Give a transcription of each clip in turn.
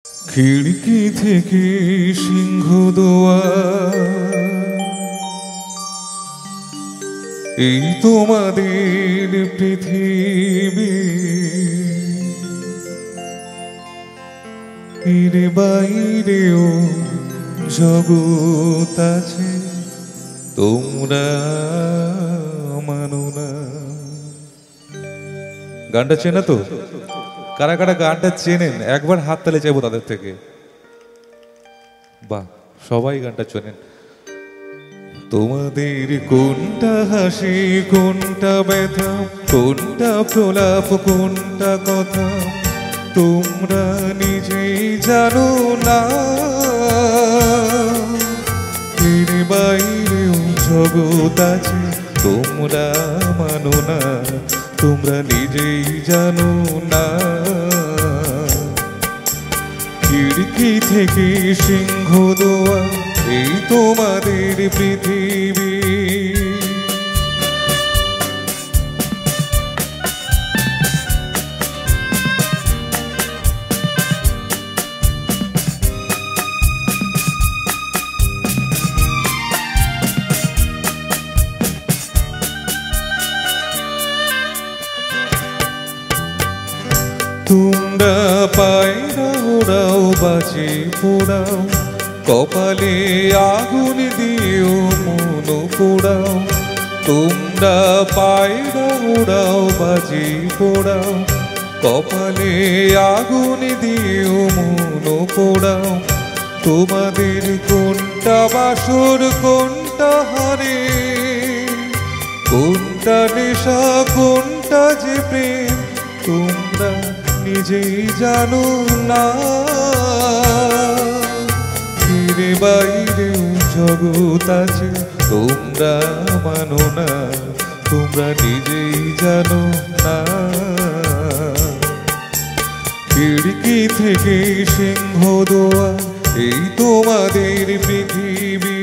খিড়কি থেকে সিংহ দুয়ার, এই তোমাদের পৃথিবী, এর বাইরেও জগৎ আছে, তোমরা মানো না। গানটা চেনা তো? কারা কারা গানটা চেনেন একবার হাত তালে চাইবো তাদের থেকে। বাহ, সবাই গানটা চেনেন। তোমাদের কোনটা হাসি, কোনটা ব্যথা, কোনটা প্রলাপ, কোনটা কথা তোমরা নিজেই জানো না। এর বাইরেও জগৎ আছে, তোমরা মানো না, তোমরা নিজেই জানো না। খিড়কি থেকে সিংহ দুয়ার, এই তোমাদের পৃথিবী। তোমরা পায়রা ওড়াও, বাজে পোড়াও, কপালে আগুন দিয়েও মন পোড়াও। তোমরা পায়রা ওড়াও, বাজে পোড়াও, কপালে আগুন দিয়েও মন পোড়াও। তোমাদের কোনটা বাসর, কোনটা হারে, কোনটা নেশা, কোনটা যে প্রেম তোমরা নিজেই জানো না। এর বাইরেও জগৎ আছে, তোমরা মানো না, তোমরা নিজেই জানো না। খিড়কি থেকে সিংহ দুয়ার, এই তোমাদের পৃথিবী।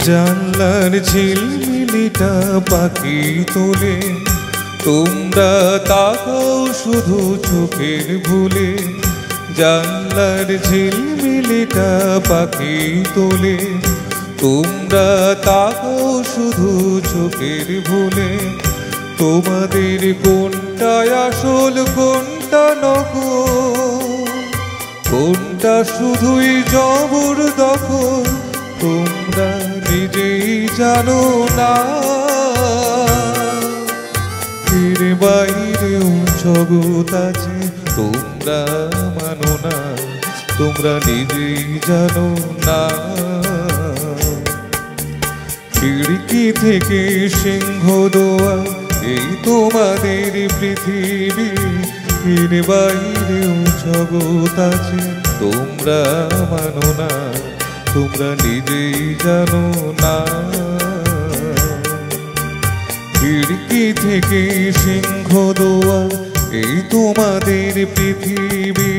জানলার ঝিলমিলিটা পাখি তোলে, তোমরা তাকাও শুধু চোখের ভুলে। জানলার ঝিলমিলিটা পাখি তোলে, তোমরা তাকাও শুধু চোখের ভুলে। তোমাদের কোনটা আসল, কোনটা নকল, কোনটা শুধুই জবরদখল তোমরা নিজেই জানো না। এর বাইরেও জগৎ আছে, তোমরা মানো না, তোমরা নিজেই জানো না। খিড়কি থেকে সিংহ দুয়ার, এই তোমাদের পৃথিবী। এর বাইরেও জগৎ আছে, তোমরা মানো না, তোমরা নিজেই জানো না। খিড়কি থেকে সিংহ দুয়ার, এই তোমাদের পৃথিবী।